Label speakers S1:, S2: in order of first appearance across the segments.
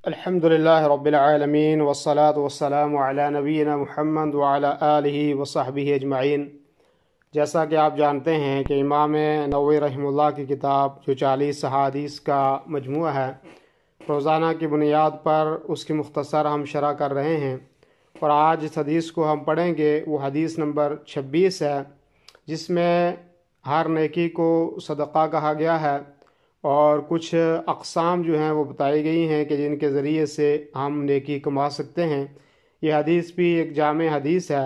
S1: الحمد للہ رب العالمین والصلاة والسلام علی نبینا محمد وعلی آلہ وصحبہ اجمعین۔ جیسا کہ آپ جانتے ہیں کہ امام نووی رحمہ اللہ کی کتاب جو 40 احادیث کا مجموعہ ہے، روزانہ کی بنیاد پر اس کی مختصر ہم شرح کر رہے ہیں، اور آج اس حدیث کو ہم پڑھیں گے۔ وہ حدیث نمبر 26 ہے، جس میں ہر نیکی کو صدقہ کہا گیا ہے، اور کچھ اقسام جو ہیں وہ بتائی گئی ہیں کہ جن کے ذریعے سے ہم نیکی کما سکتے ہیں۔ یہ حدیث بھی ایک جامع حدیث ہے۔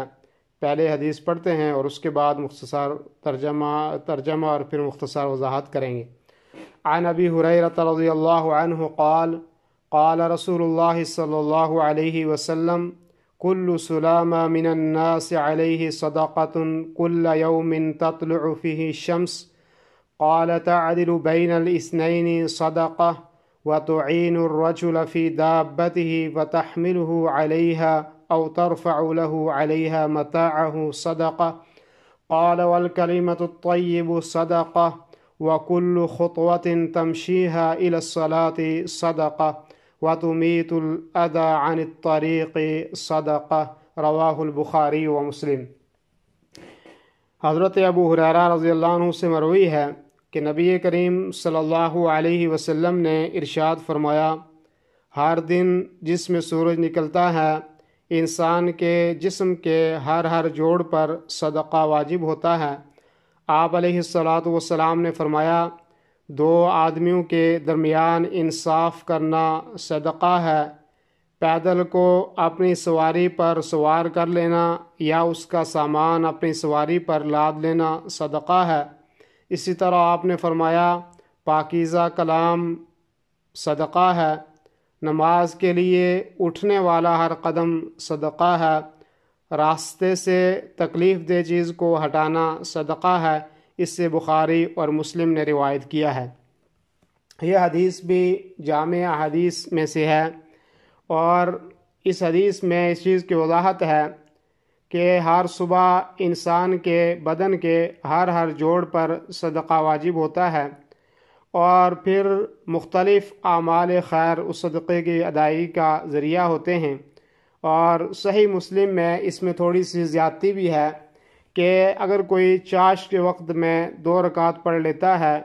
S1: پہلے حدیث پڑھتے ہیں اور اس کے بعد مختصر ترجمہ اور پھر مختصر وضاحت کریں گے۔ عن ابی ہریرہ رضی اللہ عنہ قال قال رسول اللہ صلی اللہ علیہ وسلم کل سلامہ من الناس علیہ صدقۃ کل یوم تطلع فیہ الشمس قال تعدل بین الاثنین صدقہ وتعین الرجل فی دابته وتحمله علیها او ترفع له علیها متاعه صدقہ قال والکلمۃ الطیب صدقہ وكل خطوة تمشيها إلى الصلاة صدقة وتميت الأذى عن الطريق صدقة رواہ البخاری و مسلم۔ حضرت ابو ہریرہ رضی اللہ عنہ سے مروی ہے کہ نبی کریم صلی اللہ علیہ وسلم نے ارشاد فرمایا، ہر دن جس میں سورج نکلتا ہے انسان کے جسم کے ہر جوڑ پر صدقہ واجب ہوتا ہے۔ آپ علیہ الصلاۃ والسلام نے فرمایا، دو آدمیوں کے درمیان انصاف کرنا صدقہ ہے۔ پیدل کو اپنی سواری پر سوار کر لینا یا اس کا سامان اپنی سواری پر لاد لینا صدقہ ہے۔ اسی طرح آپ نے فرمایا، پاکیزہ کلام صدقہ ہے۔ نماز کے لیے اٹھنے والا ہر قدم صدقہ ہے۔ راستے سے تکلیف دہ چیز کو ہٹانا صدقہ ہے۔ اس سے بخاری اور مسلم نے روایت کیا ہے۔ یہ حدیث بھی جامع احادیث میں سے ہے، اور اس حدیث میں اس چیز کی وضاحت ہے کہ ہر صبح انسان کے بدن کے ہر جوڑ پر صدقہ واجب ہوتا ہے، اور پھر مختلف اعمال خیر اس صدقے کی ادائیگی کا ذریعہ ہوتے ہیں۔ اور صحیح مسلم میں اس میں تھوڑی سی زیادتی بھی ہے کہ اگر کوئی چاشت کے وقت میں 2 رکعت پڑھ لیتا ہے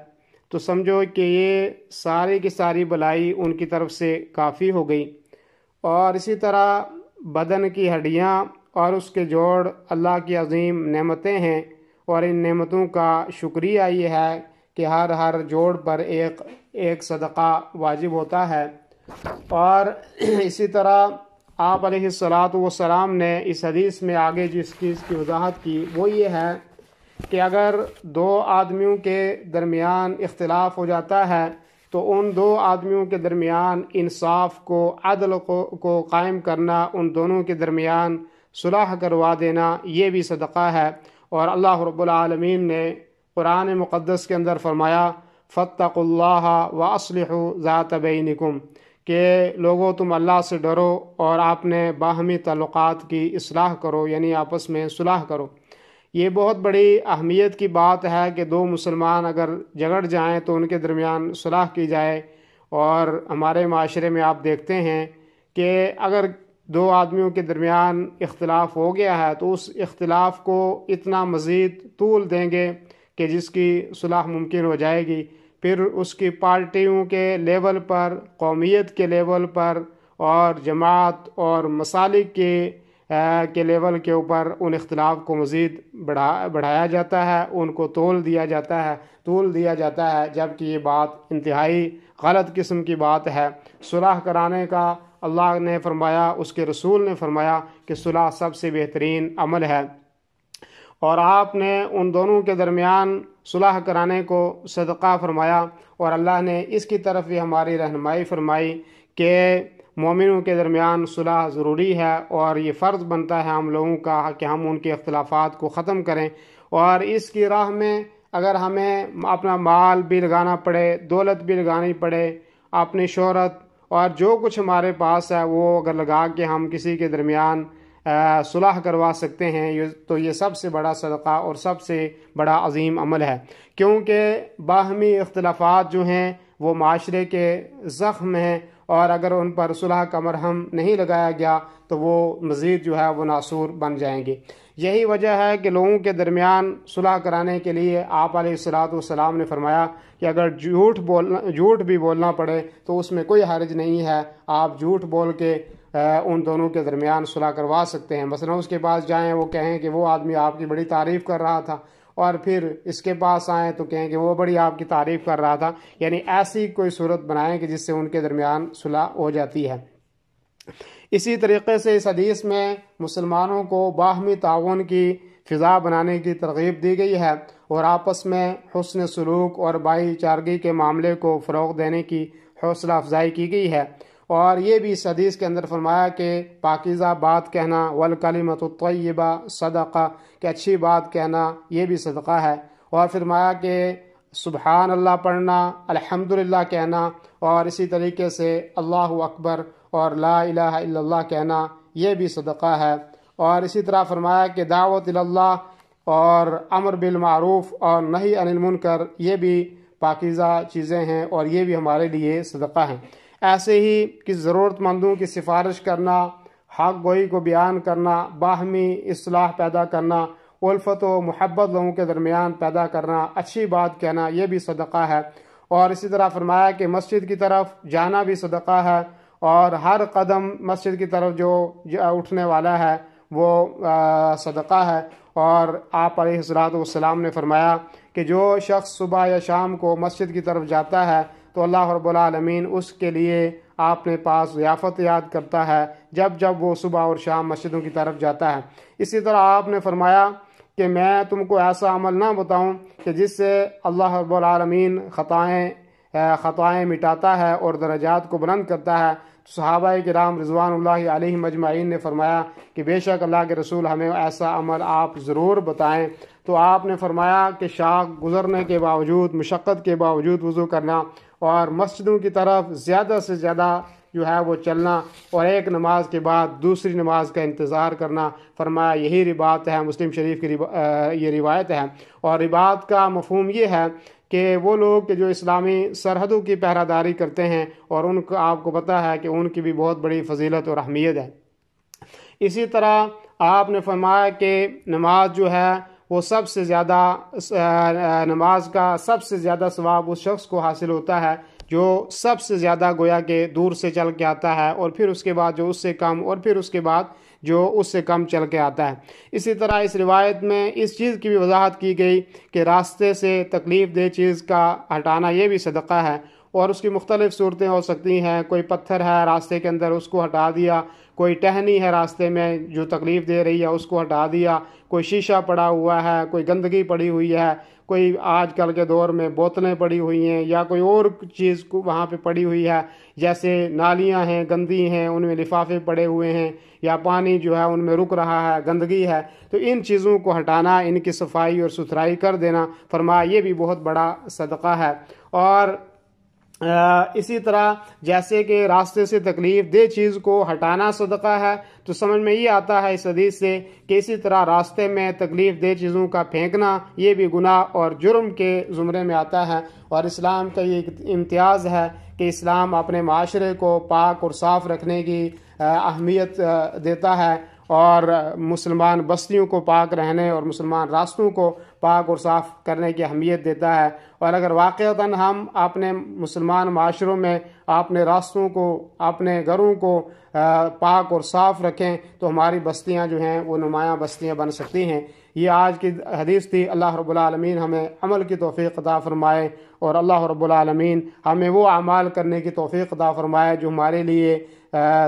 S1: تو سمجھو کہ یہ ساری کی ساری بلائی ان کی طرف سے کافی ہو گئی۔ اور اسی طرح بدن کی ہڈیاں اور اس کے جوڑ اللہ کی عظیم نعمتیں ہیں، اور ان نعمتوں کا شکریہ یہ ہے کہ ہر جوڑ پر ایک صدقہ واجب ہوتا ہے۔ اور اسی طرح آپ علیہ الصلاۃ والسلام نے اس حدیث میں آگے جس چیز کی وضاحت کی وہ یہ ہے کہ اگر 2 آدمیوں کے درمیان اختلاف ہو جاتا ہے تو ان 2 آدمیوں کے درمیان انصاف کو، عدل کو قائم کرنا، ان دونوں کے درمیان صلح کروا دینا، یہ بھی صدقہ ہے۔ اور اللہ رب العالمین نے قرآن مقدس کے اندر فرمایا، فاتقوا اللہ واصلحوا ذات بینکم، کہ لوگوں تم اللہ سے ڈرو اور اپنے باہمی تعلقات کی اصلاح کرو، یعنی آپس میں صلح کرو۔ یہ بہت بڑی اہمیت کی بات ہے کہ 2 مسلمان اگر جھگڑ جائیں تو ان کے درمیان صلح کی جائے۔ اور ہمارے معاشرے میں آپ دیکھتے ہیں کہ اگر 2 آدمیوں کے درمیان اختلاف ہو گیا ہے تو اس اختلاف کو اتنا مزید طول دیں گے کہ جس کی صلح ممکن ہو جائے گی، پھر اس کی پارٹیوں کے لیول پر، قومیت کے لیول پر، اور جماعت اور مسالک کے لیول کے اوپر ان اختلاف کو مزید بڑھایا جاتا ہے، ان کو طول دیا جاتا ہے، جبکہ یہ بات انتہائی غلط قسم کی بات ہے۔ صلح کرانے کا اللہ نے فرمایا، اس کے رسول نے فرمایا کہ صلح سب سے بہترین عمل ہے، اور آپ نے ان دونوں کے درمیان صلح کرانے کو صدقہ فرمایا۔ اور اللہ نے اس کی طرف بھی ہماری رہنمائی فرمائی کہ مومنوں کے درمیان صلح ضروری ہے، اور یہ فرض بنتا ہے ہم لوگوں کا کہ ہم ان کے اختلافات کو ختم کریں۔ اور اس کی راہ میں اگر ہمیں اپنا مال بھی لگانا پڑے، دولت بھی لگانی پڑے، اپنی شہرت اور جو کچھ ہمارے پاس ہے وہ اگر لگا کے ہم کسی کے درمیان صلح کروا سکتے ہیں تو یہ سب سے بڑا صدقہ اور سب سے بڑا عظیم عمل ہے، کیونکہ باہمی اختلافات جو ہیں وہ معاشرے کے زخم ہیں، اور اگر ان پر صلح کا مرہم نہیں لگایا گیا تو وہ مزید جو ہے وہ ناسور بن جائیں گے۔ یہی وجہ ہے کہ لوگوں کے درمیان صلح کرانے کے لیے آپ علیہ الصلاۃ والسلام نے فرمایا کہ اگر جھوٹ بھی بولنا پڑے تو اس میں کوئی حرج نہیں ہے، آپ جھوٹ بول کے ان دونوں کے درمیان صلح کروا سکتے ہیں۔ مثلا اس کے پاس جائیں، وہ کہیں کہ وہ آدمی آپ کی بڑی تعریف کر رہا تھا، اور پھر اس کے پاس آئیں تو کہیں کہ وہ بڑی آپ کی تعریف کر رہا تھا، یعنی ایسی کوئی صورت بنائیں کہ جس سے ان کے درمیان صلح ہو جاتی ہے۔ اسی طریقے سے اس حدیث میں مسلمانوں کو باہمی تعاون کی فضا بنانے کی ترغیب دی گئی ہے، اور آپس میں حسن سلوک اور بھائی چارگی کے معاملے کو فروغ دینے کی حوصلہ افزائی کی گئی ہے۔ اور یہ بھی اس حدیث کے اندر فرمایا کہ پاکیزہ بات کہنا، والکلمۃ الطیبہ صدقہ، کہ اچھی بات کہنا یہ بھی صدقہ ہے، اور فرمایا کہ سبحان اللہ پڑھنا، الحمدللہ کہنا، اور اسی طریقے سے اللہ اکبر اور لا الہ الا اللہ کہنا یہ بھی صدقہ ہے۔ اور اسی طرح فرمایا کہ دعوت اللہ اور امر بالمعروف اور نہی عن المنکر یہ بھی پاکیزہ چیزیں ہیں، اور یہ بھی ہمارے لیے صدقہ ہیں۔ ایسے ہی کہ ضرورت مندوں کی سفارش کرنا، حق گوئی کو بیان کرنا، باہمی اصلاح پیدا کرنا، الفت و محبت لوگوں کے درمیان پیدا کرنا، اچھی بات کہنا یہ بھی صدقہ ہے۔ اور اسی طرح فرمایا کہ مسجد کی طرف جانا بھی صدقہ ہے، اور ہر قدم مسجد کی طرف جو اٹھنے والا ہے وہ صدقہ ہے۔ اور آپ علیہ الصلوۃ والسلام نے فرمایا کہ جو شخص صبح یا شام کو مسجد کی طرف جاتا ہے تو اللہ رب العالمین اس کے لیے اپنے پاس ضیافت یاد کرتا ہے جب جب وہ صبح اور شام مسجدوں کی طرف جاتا ہے۔ اسی طرح آپ نے فرمایا کہ میں تم کو ایسا عمل نہ بتاؤں کہ جس سے اللہ رب العالمین خطائیں مٹاتا ہے اور درجات کو بلند کرتا ہے۔ صحابہ کرام رضوان اللہ علیہم اجمعین نے فرمایا کہ بے شک اللہ کے رسول ہمیں ایسا عمل آپ ضرور بتائیں۔ تو آپ نے فرمایا کہ شاق گزرنے کے باوجود، مشقت کے باوجود وضو کرنا، اور مسجدوں کی طرف زیادہ سے زیادہ جو ہے وہ چلنا، اور ایک نماز کے بعد دوسری نماز کا انتظار کرنا۔ فرمایا یہی رباط ہے، مسلم شریف کی یہ روایت ہے۔ اور رباط کا مفہوم یہ ہے کہ وہ لوگ کہ جو اسلامی سرحدوں کی پہرہ داری کرتے ہیں، اور ان کو آپ کو پتہ ہے کہ ان کی بھی بہت بڑی فضیلت اور اہمیت ہے۔ اسی طرح آپ نے فرمایا کہ نماز جو ہے وہ سب سے زیادہ نماز کا سب سے زیادہ ثواب اس شخص کو حاصل ہوتا ہے جو سب سے زیادہ گویا کہ دور سے چل کے آتا ہے، اور پھر اس کے بعد جو اس سے کم، اور پھر اس کے بعد جو اس سے کم چل کے آتا ہے۔ اسی طرح اس روایت میں اس چیز کی بھی وضاحت کی گئی کہ راستے سے تکلیف دہ چیز کا ہٹانا یہ بھی صدقہ ہے، اور اس کی مختلف صورتیں ہو سکتی ہیں۔ کوئی پتھر ہے راستے کے اندر، اس کو ہٹا دیا، کوئی ٹہنی ہے راستے میں جو تکلیف دے رہی ہے اس کو ہٹا دیا، کوئی شیشہ پڑا ہوا ہے، کوئی گندگی پڑی ہوئی ہے، کوئی آج کل کے دور میں بوتلیں پڑی ہوئی ہیں، یا کوئی اور چیز وہاں پہ پڑی ہوئی ہے، جیسے نالیاں ہیں گندی ہیں، ان میں لفافے پڑے ہوئے ہیں، یا پانی جو ہے ان میں رک رہا ہے، گندگی ہے، تو ان چیزوں کو ہٹانا، ان کی صفائی اور ستھرائی کر دینا، فرمایا یہ بھی بہت بڑا صدقہ ہے۔ اور اسی طرح جیسے کہ راستے سے تکلیف دہ چیز کو ہٹانا صدقہ ہے، تو سمجھ میں یہ آتا ہے اس حدیث سے کہ اسی طرح راستے میں تکلیف دہ چیزوں کا پھینکنا یہ بھی گناہ اور جرم کے زمرے میں آتا ہے۔ اور اسلام کا یہ امتیاز ہے کہ اسلام اپنے معاشرے کو پاک اور صاف رکھنے کی اہمیت دیتا ہے، اور مسلمان بستیوں کو پاک رہنے اور مسلمان راستوں کو پاک اور صاف کرنے کی اہمیت دیتا ہے۔ اور اگر واقعتاً ہم اپنے مسلمان معاشروں میں اپنے راستوں کو، اپنے گھروں کو پاک اور صاف رکھیں تو ہماری بستیاں جو ہیں وہ نمایاں بستیاں بن سکتی ہیں۔ یہ آج کی حدیث تھی۔ اللہ رب العالمین ہمیں عمل کی توفیق عطا فرمائے، اور اللہ رب العالمین ہمیں وہ اعمال کرنے کی توفیق عطا فرمائے جو ہمارے لیے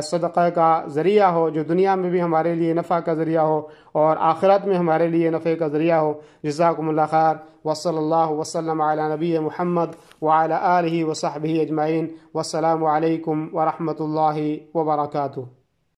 S1: صدقہ کا ذریعہ ہو، جو دنیا میں بھی ہمارے لیے نفع کا ذریعہ ہو اور آخرت میں ہمارے لیے نفع کا ذریعہ ہو۔ جزاکم اللہ خیر، وصلی اللہ وسلم علی نبی محمد وعلی آلہ وصحبہ اجمعین، والسلام علیکم ورحمۃ اللہ وبرکاتہ۔